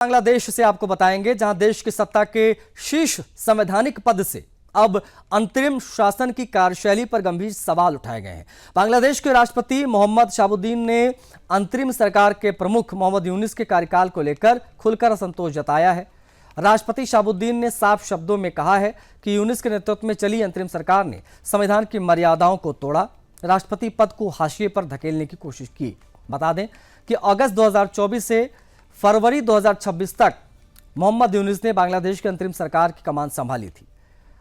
बांग्लादेश से आपको बताएंगे, जहां देश की सत्ता के शीर्ष संवैधानिक पद से अब अंतरिम शासन की कार्यशैली पर गंभीर सवाल उठाए गए हैं। बांग्लादेश के राष्ट्रपति मोहम्मद शाहबुद्दीन ने अंतरिम सरकार के प्रमुख मोहम्मद यूनुस के कार्यकाल को लेकर खुलकर असंतोष जताया है। राष्ट्रपति शाहबुद्दीन ने साफ शब्दों में कहा है कि यूनुस के नेतृत्व में चली अंतरिम सरकार ने संविधान की मर्यादाओं को तोड़ा, राष्ट्रपति पद को हाशिए पर धकेलने की कोशिश की। बता दें कि अगस्त 2024 से फरवरी 2026 तक मोहम्मद यूनुस ने बांग्लादेश की अंतरिम सरकार की कमान संभाली थी।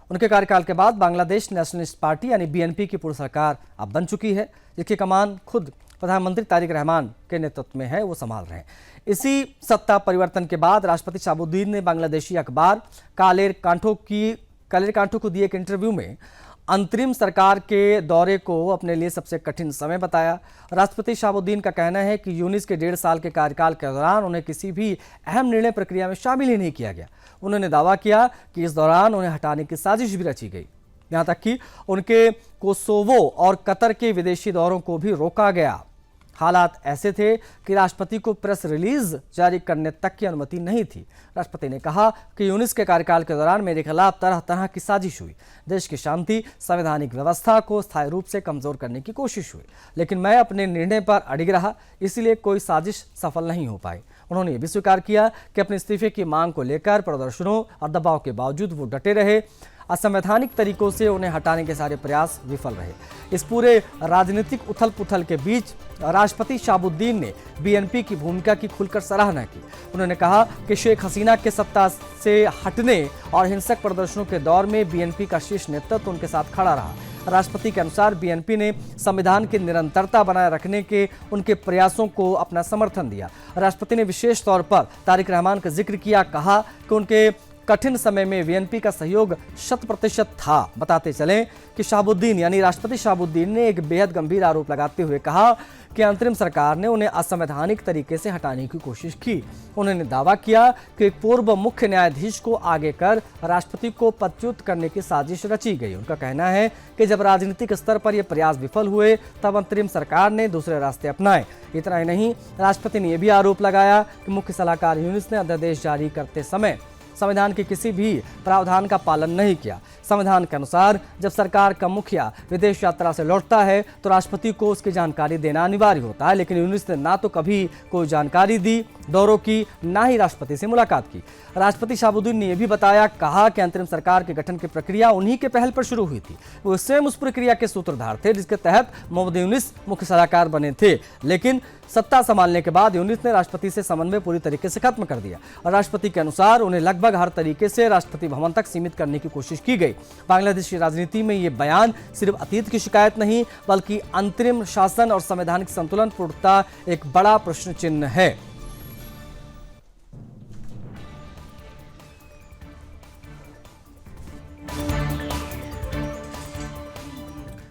उनके कार्यकाल के बाद बांग्लादेश नेशनलिस्ट पार्टी यानी बीएनपी की पूर्व सरकार अब बन चुकी है, जिसकी कमान खुद प्रधानमंत्री तारिक रहमान के नेतृत्व में है, वो संभाल रहे हैं। इसी सत्ता परिवर्तन के बाद राष्ट्रपति शाहबुद्दीन ने बांग्लादेशी अखबार कालेर कांठो को दिए एक इंटरव्यू में अंतरिम सरकार के दौरे को अपने लिए सबसे कठिन समय बताया। राष्ट्रपति शाहबुद्दीन का कहना है कि यूनुस के 1.5 साल के कार्यकाल के दौरान उन्हें किसी भी अहम निर्णय प्रक्रिया में शामिल ही नहीं किया गया। उन्होंने दावा किया कि इस दौरान उन्हें हटाने की साजिश भी रची गई, यहाँ तक कि उनके कोसोवो और कतर के विदेशी दौरों को भी रोका गया। हालात ऐसे थे कि राष्ट्रपति को प्रेस रिलीज जारी करने तक की अनुमति नहीं थी। राष्ट्रपति ने कहा कि यूनुस के कार्यकाल के दौरान मेरे खिलाफ तरह तरह की साजिश हुई, देश की शांति संवैधानिक व्यवस्था को स्थायी रूप से कमजोर करने की कोशिश हुई, लेकिन मैं अपने निर्णय पर अड़िग रहा, इसलिए कोई साजिश सफल नहीं हो पाई। उन्होंने यह भी स्वीकार किया कि अपने इस्तीफे की मांग को लेकर प्रदर्शनों और दबाव के बावजूद वो डटे रहे। असंवैधानिक तरीकों से उन्हें हटाने के सारे प्रयास विफल रहे। इस पूरे राजनीतिक उथल पुथल के बीच राष्ट्रपति शाहबुद्दीन ने बीएनपी की भूमिका की खुलकर सराहना की। उन्होंने कहा कि शेख हसीना के सत्ता से हटने और हिंसक प्रदर्शनों के दौर में बीएनपी का शीर्ष नेतृत्व उनके साथ खड़ा रहा। राष्ट्रपति के अनुसार बीएनपी ने संविधान की निरंतरता बनाए रखने के उनके प्रयासों को अपना समर्थन दिया। राष्ट्रपति ने विशेष तौर पर तारिक रहमान का जिक्र किया, कहा कि उनके कठिन समय में बीएनपी का सहयोग 100% था। बताते चलें कि शाहबुद्दीन यानी राष्ट्रपति शाहबुद्दीन ने एक बेहद गंभीर आरोप लगाते हुए कहा कि अंतरिम सरकार ने उन्हें असंवैधानिक तरीके से हटाने की कोशिश की। उन्होंने दावा किया कि एक पूर्व मुख्य न्यायाधीश को आगे कर राष्ट्रपति को पदच्युत करने की साजिश रची गई। उनका कहना है कि जब राजनीतिक स्तर पर यह प्रयास विफल हुए तब अंतरिम सरकार ने दूसरे रास्ते अपनाए। इतना ही नहीं, राष्ट्रपति ने यह भी आरोप लगाया कि मुख्य सलाहकार यूनुस ने अध्यादेश जारी करते समय संविधान के किसी भी प्रावधान का पालन नहीं किया। संविधान के अनुसार जब सरकार का मुखिया विदेश यात्रा से लौटता है तो राष्ट्रपति को उसकी जानकारी देना अनिवार्य होता है, लेकिन यूनुस ने ना तो कभी कोई जानकारी दी, दौरों की, ना ही राष्ट्रपति से मुलाकात की। राष्ट्रपति शाहबुद्दीन ने यह भी बताया, कहा कि अंतरिम सरकार के गठन की प्रक्रिया उन्हीं के पहल पर शुरू हुई थी। वो स्वयं उस प्रक्रिया के सूत्रधार थे जिसके तहत मोहम्मद यूनुस मुख्य सलाहकार बने थे, लेकिन सत्ता संभालने के बाद यूनुस ने राष्ट्रपति से समन्वय पूरी तरीके से खत्म कर दिया और राष्ट्रपति के अनुसार उन्हें लगभग हर तरीके से राष्ट्रपति भवन तक सीमित करने की कोशिश की गई। बांग्लादेश की राजनीति में ये बयान सिर्फ अतीत की शिकायत नहीं, बल्कि अंतरिम शासन और संवैधानिक संतुलन पूर्णतः एक बड़ा प्रश्न चिन्ह है।